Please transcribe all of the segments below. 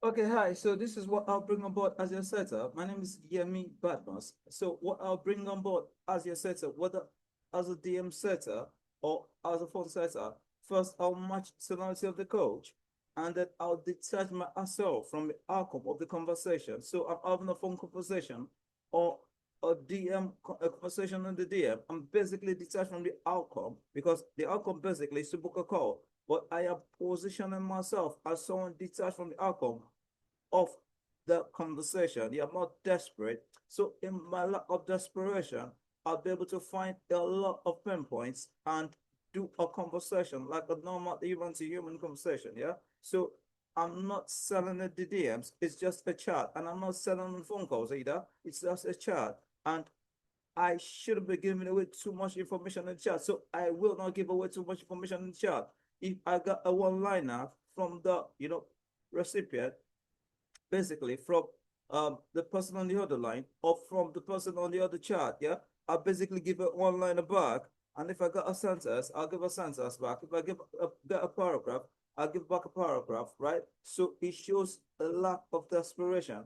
Okay, hi. So this is what I'll bring on board as your setup. My name is Yemi Badmus. So what I'll bring on board as your setup, whether as a DM setter or as a phone setter, first I'll match personality of the coach, and then I'll detach myself from the outcome of the conversation. So I'm having a phone conversation or a a conversation on the DM. I'm basically detached from the outcome because the outcome basically is to book a call. But I am positioning myself as someone detached from the outcome of the conversation. Yeah, I'm not desperate. So in my lack of desperation, I'll be able to find a lot of pinpoints and do a conversation like a normal human to human conversation. Yeah. So I'm not selling the DMs. It's just a chat, and I'm not selling phone calls either. It's just a chat, and I shouldn't be giving away too much information in the chat. So I will not give away too much information in the chat. If I got a one liner from the recipient, basically from the person on the other line or from the person on the other chat. Yeah, I basically give it one liner back, and if I got a sentence, I'll give a sentence back. If I get a paragraph, I'll give back a paragraph, right? So it shows a lack of desperation.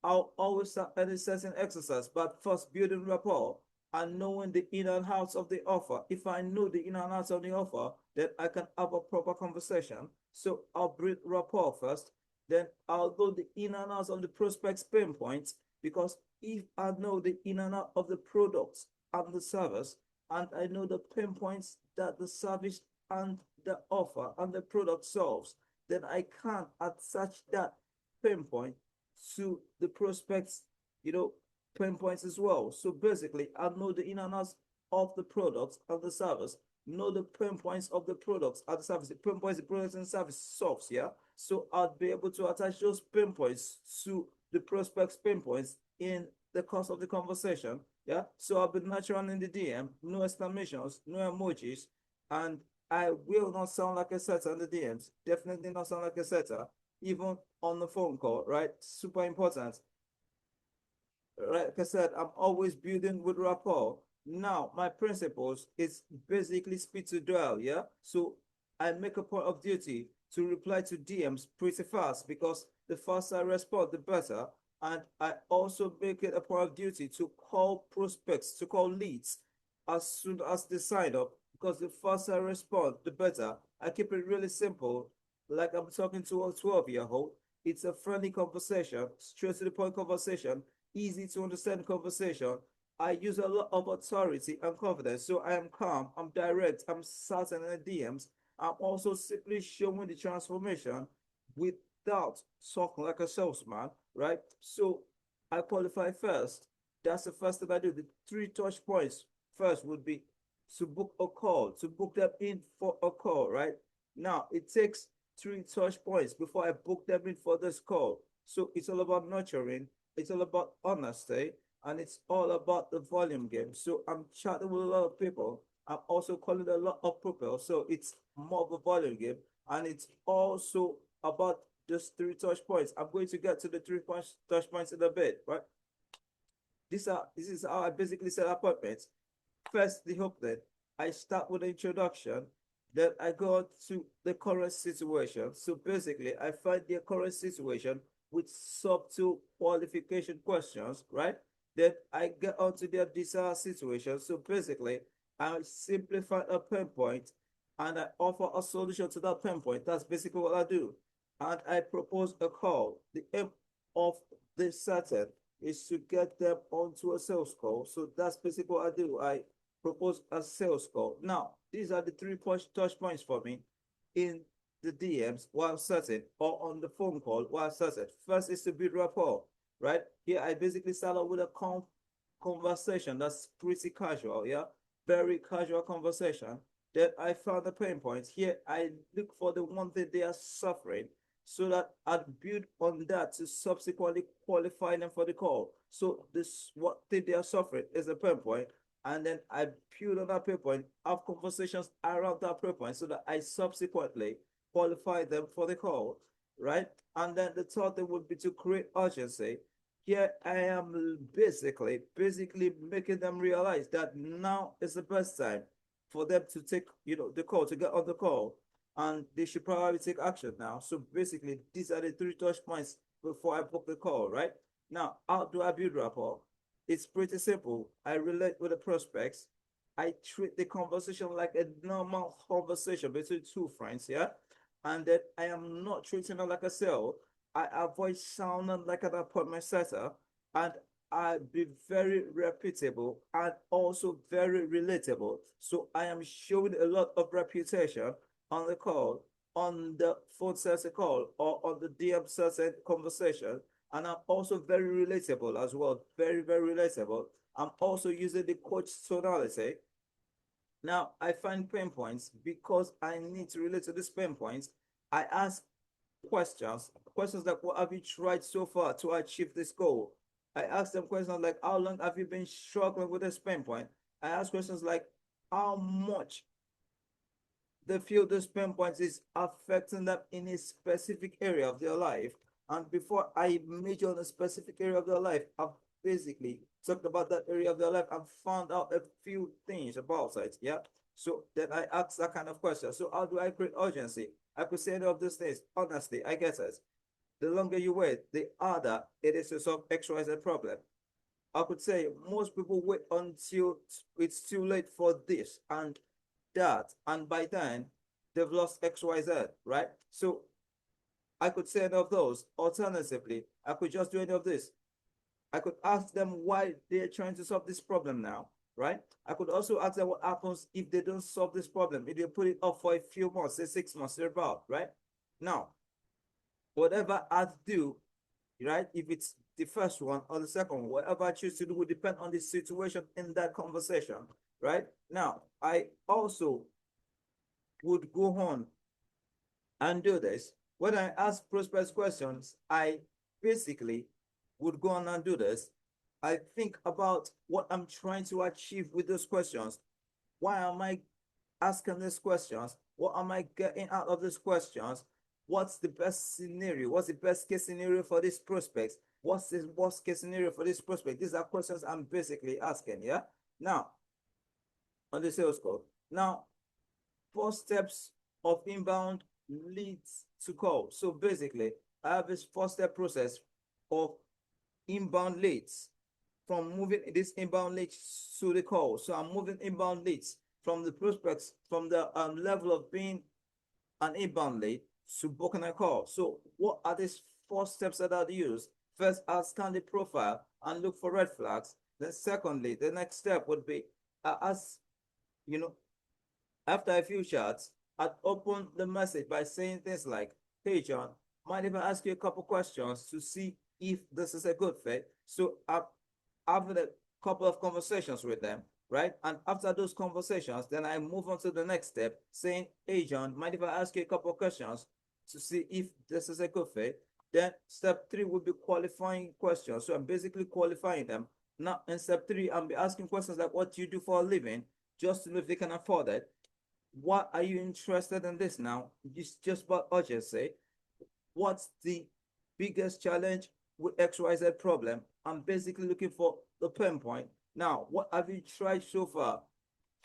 I'll always start any certain exercise, but first building rapport and knowing the in and outs of the offer. If I know the in and outs of the offer, then I can have a proper conversation. So I'll build rapport first, then I'll know the in and outs of the prospect's pain points, because if I know the in and out of the products and the service, and I know the pain points that the service and the offer and the product solves, then I can attach that pain point to the prospect's, you know, pain points as well. So basically, I know the in and outs of the products and the service, know the pain points of the products and the service, the pain points the products and service solves, yeah? So I'd be able to attach those pain points to the prospect's pain points in the course of the conversation. Yeah. So I'll be natural in the DM, no exclamations, no emojis, and I will not sound like a setter in the DMs. Definitely not sound like a setter, even on the phone call, right? Super important. Like I said, I'm always building with rapport. Now, my principles is basically speed to dial, yeah? So I make a point of duty to reply to DMs pretty fast, because the faster I respond, the better. And I also make it a point of duty to call prospects, to call leads as soon as they sign up, because the faster I respond, the better. I keep it really simple, like I'm talking to a 12-year-old. It's a friendly conversation, straight to the point conversation, easy to understand conversation. I use a lot of authority and confidence. So I am calm, I'm direct, I'm certain in the DMs. I'm also simply showing the transformation without talking like a salesman, right? So I qualify first. That's the first thing I do. The three touch points first would be to book a call, to book them in for a call, right? Now it takes three touch points before I book them in for this call. So it's all about nurturing, it's all about honesty, and it's all about the volume game. So I'm chatting with a lot of people. I'm also calling a lot of people. So it's more of a volume game. And it's also about just three touch points. I'm going to get to the touch points in a bit, right? This is how I basically set appointments. First, the opening. I start with the introduction. Then I go to the current situation. So basically, I find the current situation with subtle qualification questions, right? Then I get onto their desired situation. So basically, I simplify a pinpoint and I offer a solution to that pinpoint. That's basically what I do. And I propose a call. The aim of this setting is to get them onto a sales call. So that's basically what I do. I propose a sales call. Now, these are the three touch points for me in the DMs while setting, or on the phone call while setting. First is to build rapport, right? Here, I basically start out with a conversation that's pretty casual, yeah? Very casual conversation. Then I found the pain points. Here, I look for the one thing they are suffering, so that I'd build on that to subsequently qualify them for the call. So this what thing they are suffering is a pain point, and then I build on that pain point, have conversations around that pain point, so that I subsequently qualify them for the call, right? And then the third thing would be to create urgency. Here I am basically making them realize that now is the best time for them to take, the call, to get on the call. and they should probably take action now. So basically, these are the three touch points before I book the call, right? Now, how do I build rapport? It's pretty simple. I relate with the prospects. I treat the conversation like a normal conversation between two friends, yeah? And that I am not treating it like a sale. I avoid sounding like an appointment setter, and I be very reputable and also very relatable. So I am showing a lot of reputation on the call, on the phone session call, or on the DM session conversation. And I'm also very relatable as well. Very, very relatable. I'm also using the coach tonality. Now I find pain points because I need to relate to these pain points. I ask questions like what have you tried so far to achieve this goal? I ask them questions like how long have you been struggling with this pain point? I ask questions like how much they feel this pain point is affecting them in a specific area of their life. And before I major on a specific area of their life, I've basically talked about that area of their life and found out a few things about it. Yeah. So then I ask that kind of question. So how do I create urgency? I could say any of these things. Honestly, I get it. The longer you wait, the harder it is to solve XYZ problem. I could say most people wait until it's too late for this and that, and by then they've lost XYZ, right? So I could say any of those. Alternatively, I could just do any of this. I could ask them why they're trying to solve this problem now, right? I could also ask them what happens if they don't solve this problem, if they put it off for a few months, say 6 months, about, right? Now, whatever I do, right? If it's the first one or the second one, whatever I choose to do will depend on the situation in that conversation, right? Now, I also would go on and do this. When I ask prospects questions, I basically would go on and do this. I think about what I'm trying to achieve with those questions. Why am I asking these questions? What am I getting out of these questions? What's the best scenario? What's the best case scenario for this prospect? What's the worst case scenario for this prospect? These are questions I'm basically asking, yeah? Now, on the sales call. Now, 4 steps of inbound leads to call. So basically, I have this 4 step process of inbound leads from moving this inbound leads to the call. So I'm moving inbound leads from the prospects, from the level of being an inbound lead to booking a call. So what are these 4 steps that I'll use? First, I'll scan the profile and look for red flags. Then secondly, the next step would be as you know, after a few chats, I'd open the message by saying things like, hey John, mind if I ask you a couple questions to see if this is a good fit? So I'm having a couple of conversations with them, right? And after those conversations, then I move on to the next step, saying, hey John, mind if I ask you a couple of questions to see if this is a good fit? Then step 3 would be qualifying questions. So I'm basically qualifying them. Now in step 3, I'll be asking questions like, what do you do for a living? Just to know if they can afford it. What are you interested in this now? It's just about urgency. What's the biggest challenge with XYZ problem? I'm basically looking for the pain point. Now, what have you tried so far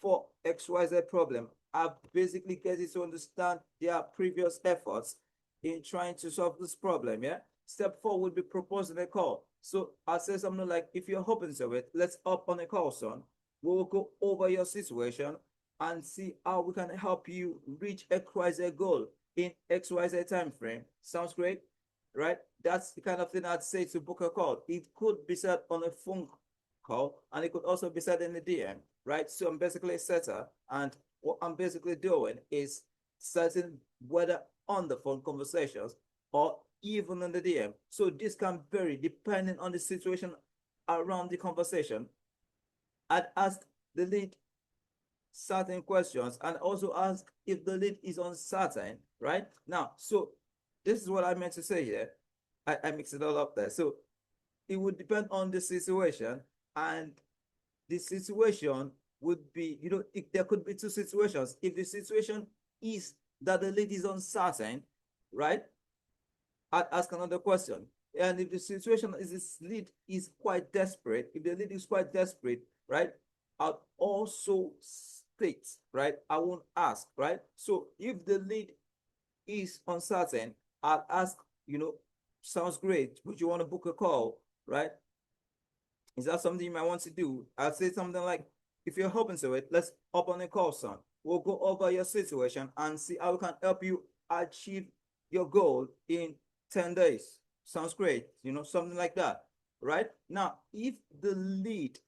for XYZ problem? I've basically getting to understand their previous efforts in trying to solve this problem. Yeah. Step 4 would be proposing a call. So I say something like, if you're open to it, let's up on a call, son. We'll go over your situation and see how we can help you reach XYZ goal in XYZ time frame. Sounds great, right? That's the kind of thing I'd say to book a call. It could be said on a phone call and it could also be said in the DM, right? So I'm basically a setter, and what I'm basically doing is setting whether on the phone conversations or even in the DM. So this can vary depending on the situation around the conversation. I'd ask the lead certain questions and also ask if the lead is uncertain, right? Now, so this is what I meant to say here. I mixed it all up there. So it would depend on the situation, and the situation would be, if there could be 2 situations. If the situation is that the lead is uncertain, right? I'd ask another question. And if the situation is this lead is quite desperate, if the lead is quite desperate, right? I'll also state, right? I won't ask, right? So if the lead is uncertain, I'll ask, sounds great. Would you want to book a call? Right? Is that something you might want to do? I'll say something like, if you're open to it, let's hop on a call, son. We'll go over your situation and see how we can help you achieve your goal in 10 days. Sounds great. Something like that. Right? Now, if the lead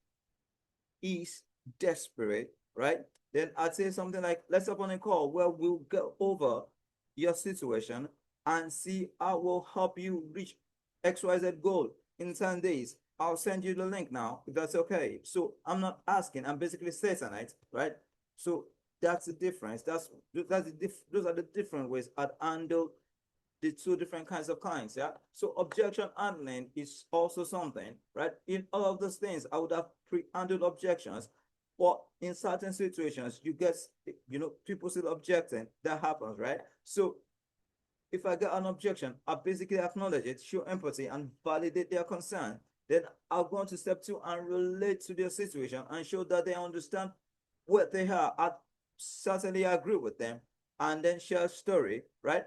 is desperate, right? Then I'd say something like, let's hop on a call where we'll go over your situation and see how we'll help you reach XYZ goal in 10 days. I'll send you the link now, if that's okay. So I'm not asking, I'm basically stating it, right? So that's the difference. Those are the different ways I'd handle the two different kinds of clients. Yeah. So objection handling is also something, right? In all of those things, I would have pre-handled objections. But in certain situations, you get, people still objecting. That happens, right? So if I get an objection, I basically acknowledge it, show empathy, and validate their concern. Then I'll go on to step two and relate to their situation and show that they understand what they are. I certainly agree with them, and then share a story, right?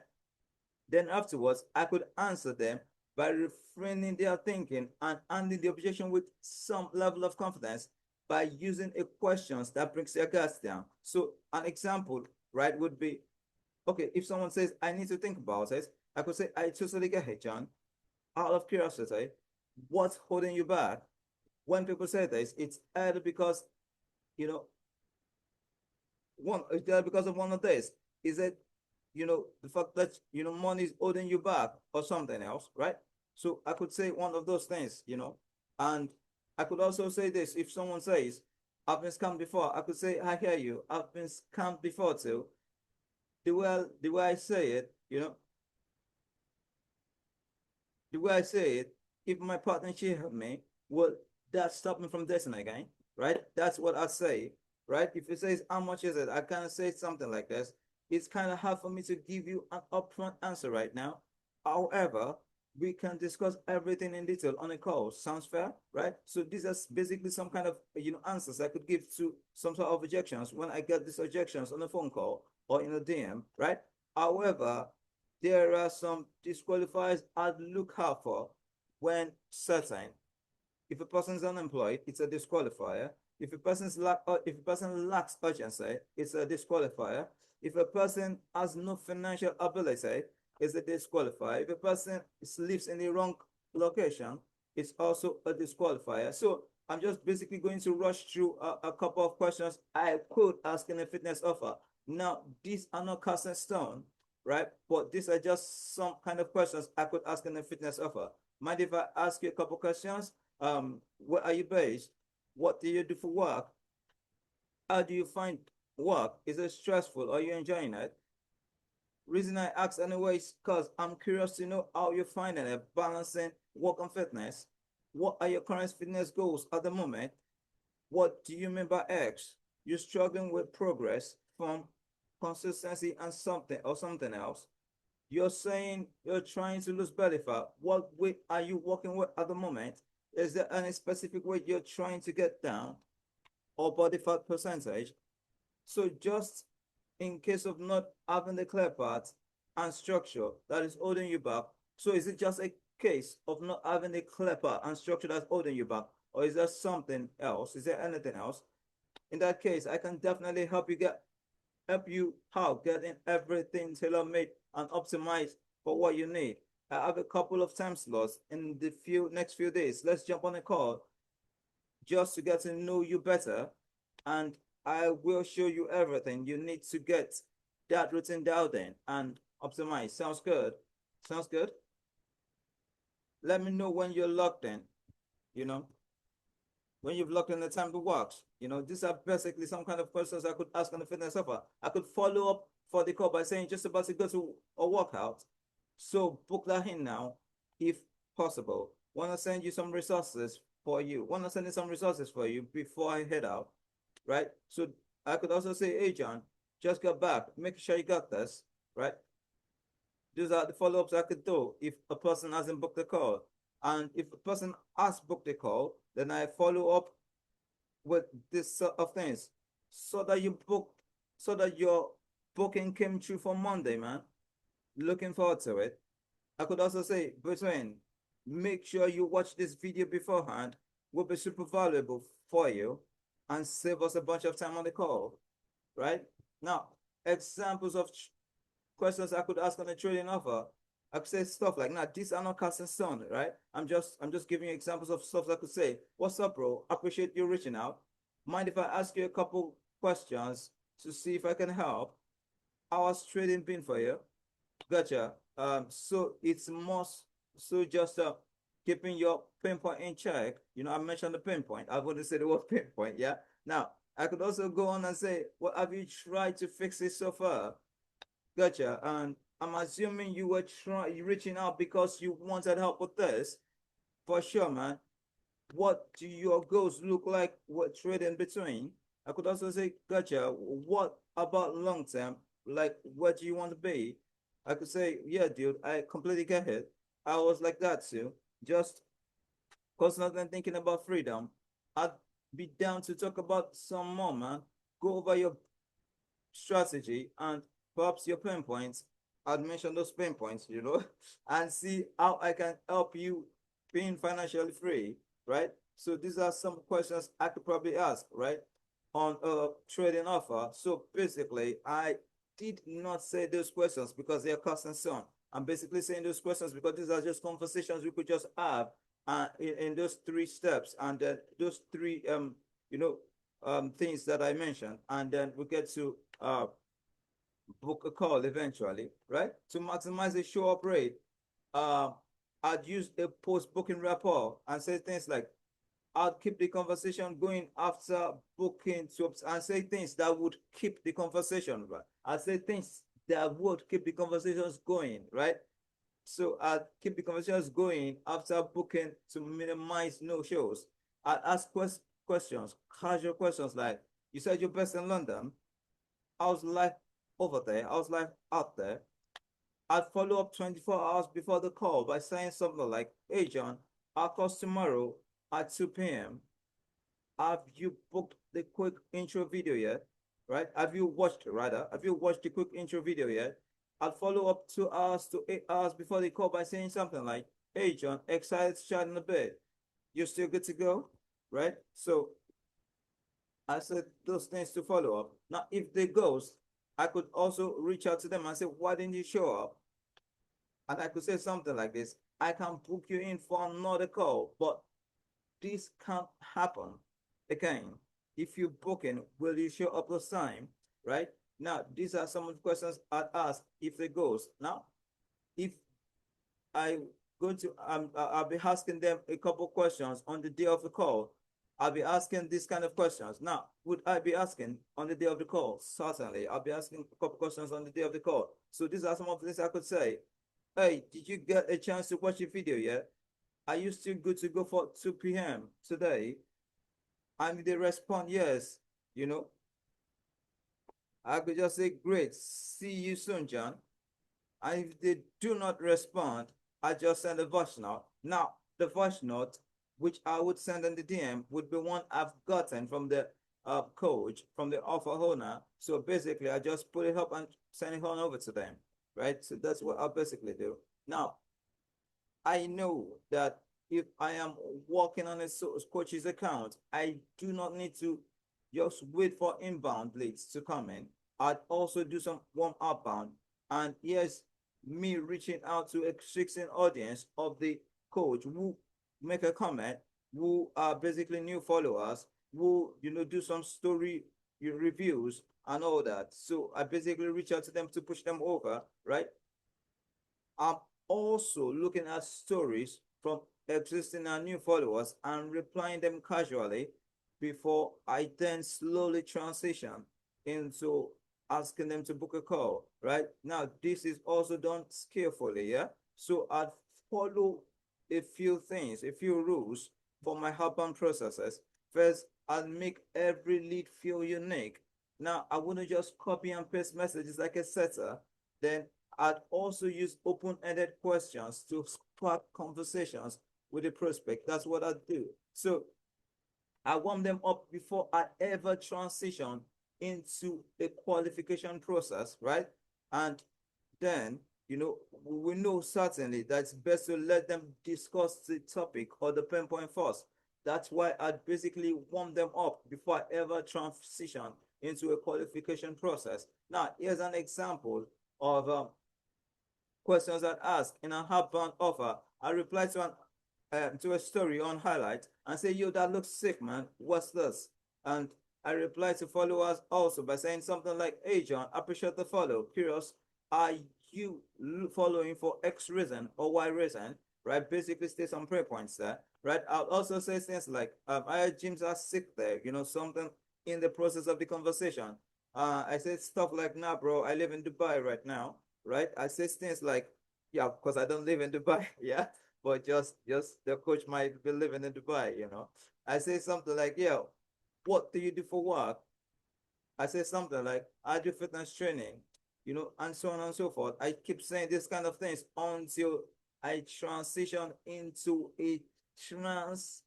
Then afterwards, I could answer them by refraining their thinking and handling the objection with some level of confidence by using a questions that brings their guards down. So an example, right, would be, okay, if someone says, I need to think about it, I could say, I totally get it, John. Out of curiosity, what's holding you back? When people say this, it's either because, you know, because of one of this. Is it, the fact that, money is holding you back or something else, right? So I could say one of those things, and I could also say this. If someone says, I've been scammed before, I could say, I hear you. I've been scammed before too. The way I say it, the way I say it, if my partner cheated me, will that stop me from dating again? Right? That's what I say. Right? If it says how much is it, I kind of say something like this. It's kind of hard for me to give you an upfront answer right now. However, we can discuss everything in detail on a call. Sounds fair, right? So these are basically some kind of answers I could give to some sort of objections when I get these objections on a phone call or in a DM, right? However, there are some disqualifiers I'd look out for when certain. If a person is unemployed, it's a disqualifier. If a person lacks urgency, it's a disqualifier. If a person has no financial ability, it's a disqualifier. If a person lives in the wrong location, it's also a disqualifier. So I'm just basically going to rush through a couple of questions I could ask in a fitness offer. Now, these are not cast in stone, right? But these are just some kind of questions I could ask in a fitness offer. Mind if I ask you a couple questions? Where are you based? What do you do for work? How do you find work? Is it stressful? Are you enjoying it? Reason I ask anyway is because I'm curious to know how you're finding it, balancing work and fitness. What are your current fitness goals at the moment? What do you mean by X? You're struggling with progress from consistency and something else. You're saying you're trying to lose belly fat. What weight are you working with at the moment? Is there any specific weight you're trying to get down or body fat percentage? So just in case of not having the clear part and structure that is holding you back. So is it just a case of not having the clear part and structure that's holding you back? Or is there something else? Is there anything else? In that case, I can definitely help you out getting everything tailor-made and optimized for what you need. I have a couple of time slots in the next few days. Let's jump on a call just to get to know you better, and I will show you everything you need to get that routine dialed in and optimized. Sounds good? Sounds good? Let me know when you're locked in, you know, when you've locked in the time to work. These are basically some kind of questions I could ask on the fitness offer. I could follow up for the call by saying just about to go to a workout. So book that in now, if possible. Want to send you some resources for you. Want to send you some resources for you before I head out, right? So I could also say, hey, John, just got back. Make sure you got this, right? These are the follow-ups I could do if a person hasn't booked the call. And if a person has booked the call, then I follow up with this sort of things so that your booking came true for Monday, man. looking forward to it. I could also say between, make sure you watch this video beforehand, will be super valuable for you and save us a bunch of time on the call, right? Now, examples of questions I could ask on a trading offer. I could say stuff like, "Now, these are not cast in stone, right? I'm just giving you examples of stuff I could say. What's up, bro? Appreciate you reaching out. Mind if I ask you a couple questions to see if I can help? How's trading been for you? Gotcha. So it's most so just keeping your pinpoint in check. I mentioned the pinpoint. I wouldn't say the word pinpoint. Yeah. Now I could also go on and say, what have you tried to fix it so far? Gotcha. And I'm assuming you were reaching out because you wanted help with this. For sure, man. What do your goals look like? What trading between? I could also say, gotcha. What about long term? Like, what do you want to be? I could say, yeah, dude, I completely get it. I was like that too. Just constantly thinking about freedom. I'd be down to talk about some more, man. Go over your strategy and perhaps your pain points. I'd mention those pain points, and see how I can help you being financially free, right? So these are some questions I could probably ask, right? On a trading offer. So basically, I did not say those questions because they're cost and so on. I'm basically saying those questions because these are just conversations we could just have in those three steps and then those three you know things that I mentioned, and then we get to book a call eventually, right? To maximize the show up rate, uh, I'd use a post booking rapport and say things like, I'd keep the conversation going after booking to and say things that would keep the conversation, right? I'd say things that would keep the conversations going, right? So I'd keep the conversations going after booking to minimize no shows. I'd ask questions, casual questions like, you said you're based in London. How's life over there? How's life out there? I'd follow up 24 hours before the call by saying something like, hey, John, I'll call tomorrow at 2 p.m. Have you booked the quick intro video yet? Right? Have you watched the quick intro video yet? I'll follow up 2 hours to 8 hours before the call by saying something like, hey, John, excited to chat in a bit. You're still good to go? Right? So I said those things to follow up. Now, if they ghost, I could also reach out to them and say, why didn't you show up? And I could say something like this, I can book you in for another call, but this can't happen again. If you book in, will you show up this time? Right? Now, these are some of the questions I'd ask if they goes. Now, if I go to I'll be asking them a couple questions on the day of the call. I'll be asking these kind of questions. Now, would I be asking on the day of the call? Certainly. I'll be asking a couple questions on the day of the call. So these are some of the things I could say. Hey, did you get a chance to watch the video yet? Are you still good to go for 2 p.m. today? And if they respond yes, you know, I could just say, great, see you soon, John. And if they do not respond, I just send a voice note. Now, the voice note, which I would send in the DM, would be one I've gotten from the coach, from the offer owner. So basically, I just put it up and send it on over to them, right? So that's what I basically do. Now, I know that if I am working on a coach's account, I do not need to just wait for inbound leads to come in. I'd also do some warm outbound. And yes, me reaching out to existing audience of the coach who make a comment, who are basically new followers, who do some story reviews and all that. So I basically reach out to them to push them over, right? I'm also looking at stories from existing and new followers and replying them casually before I then slowly transition into asking them to book a call, right? Now, this is also done skillfully, yeah? So I'd follow a few things, a few rules for my outbound processes. First, I'll make every lead feel unique. Now, I wouldn't just copy and paste messages like a setter. Then I'd also use open-ended questions to spark conversations with the prospect. That's what I do. So I warm them up before I ever transition into the qualification process, right? And then we know certainly that it's best to let them discuss the topic or the pain point first. That's why I basically warm them up before I ever transition into a qualification process. Now, here's an example of questions I ask in an outbound offer. I reply to a story on highlight and say, "Yo, that looks sick, man. What's this?" And I reply to followers also by saying something like, "Hey, John, I appreciate the follow. Curious, are you following for X reason or Y reason?" Right? Basically, stay some prayer points there. Right? I'll also say things like, "I heard James are sick there." Something in the process of the conversation. I said stuff like, "Nah, bro, I live in Dubai right now." Right? I say things like, "Yeah, because I don't live in Dubai." Yeah, but just the coach might be living in Dubai. I say something like, "Yeah, what do you do for work?" I say something like, "I do fitness training, and so on and so forth. I keep saying this kind of things until I transition into a trans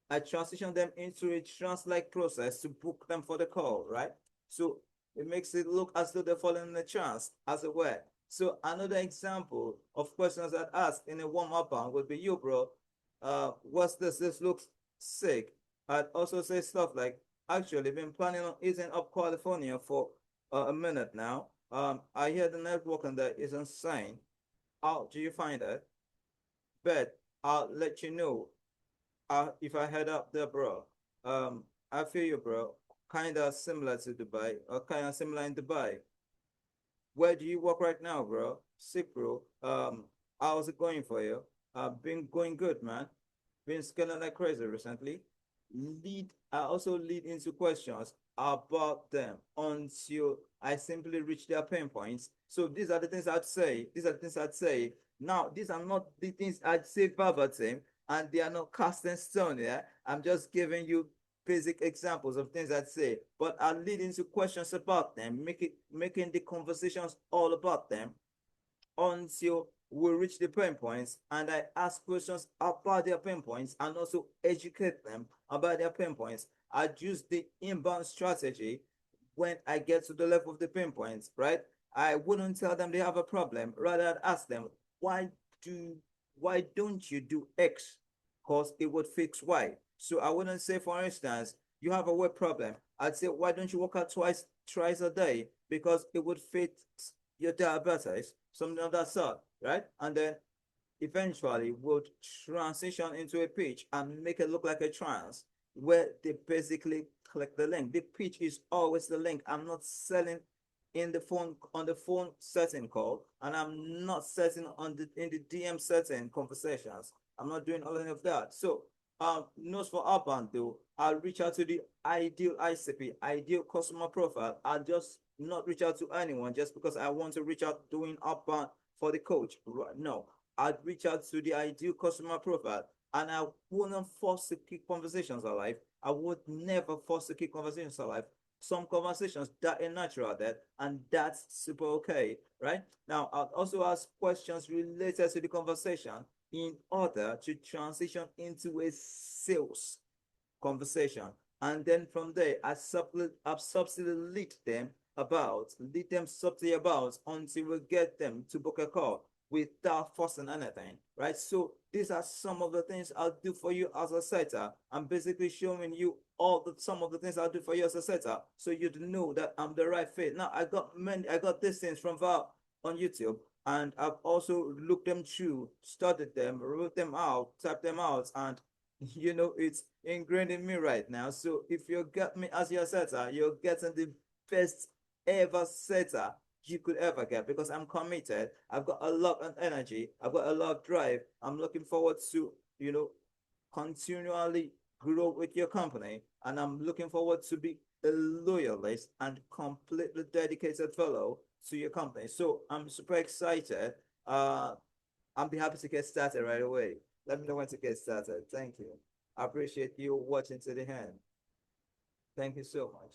I transition them into a trance-like process to book them for the call, right? So it makes it look as though they're falling in a trance, as it were. So another example of questions I'd ask in a warm-up round would be, "You, bro, what's this? This looks sick." I'd also say stuff like, "Actually, been planning on eating up California for a minute now. I hear the networking there is insane. How do you find it? Bet I'll let you know if I head up there, bro." I feel you, bro. Kinda similar to Dubai, or kinda similar in Dubai. Where do you work right now, bro? Sick, bro. How's it going for you? Been going good, man. Been scaling like crazy recently. I also lead into questions about them until I simply reach their pain points. So these are the things I'd say. These are the things I'd say. Now, these are not the things I'd say verbatim, and they are not cast in stone. Yeah, I'm just giving you basic examples of things I'd say, but I lead into questions about them, making the conversations all about them until we reach the pain points, and I ask questions about their pain points and also educate them about their pain points. I use the inbound strategy when I get to the level of the pain points, right? I wouldn't tell them they have a problem. Rather, I'd ask them, do why don't you do X? Because it would fix Y. So I wouldn't say, for instance, you have a weight problem. I'd say, why don't you work out twice a day? Because it would fix your diabetes, something of that sort, right? And then eventually would transition into a pitch and make it look like a trance where they basically click the link. The pitch is always the link. I'm not selling in the phone on the phone setting call, and I'm not setting on the in the DM setting conversations. I'm not doing all of that. So notes for outbound though, I'll reach out to the ideal ICP, ideal customer profile. I'll just not reach out to anyone just because I want to reach out doing outbound for the coach. No, I'd reach out to the ideal customer profile, and I wouldn't force to keep conversations alive. I would never force to keep conversations alive. Some conversations that are natural that, and that's super okay, right? Now, I'll also ask questions related to the conversation in order to transition into a sales conversation. And then from there, I subtly lead them subtly about until we get them to book a call without forcing anything, right? So these are some of the things I'll do for you as a setter. I'm basically showing you some of the things I'll do for you as a setter, so you know that I'm the right fit. Now I got these things from Val on YouTube, and I've also looked them through, studied them, wrote them out, typed them out, and it's ingrained in me right now. So if you get me as your setter, you're getting the best ever setter you could ever get, because I'm committed. I've got a lot of energy. I've got a lot of drive. I'm looking forward to, continually grow with your company. And I'm looking forward to be a loyalist and completely dedicated fellow to your company. So I'm super excited. I'll be happy to get started right away. Let me know when to get started. Thank you. I appreciate you watching to the end. Thank you so much.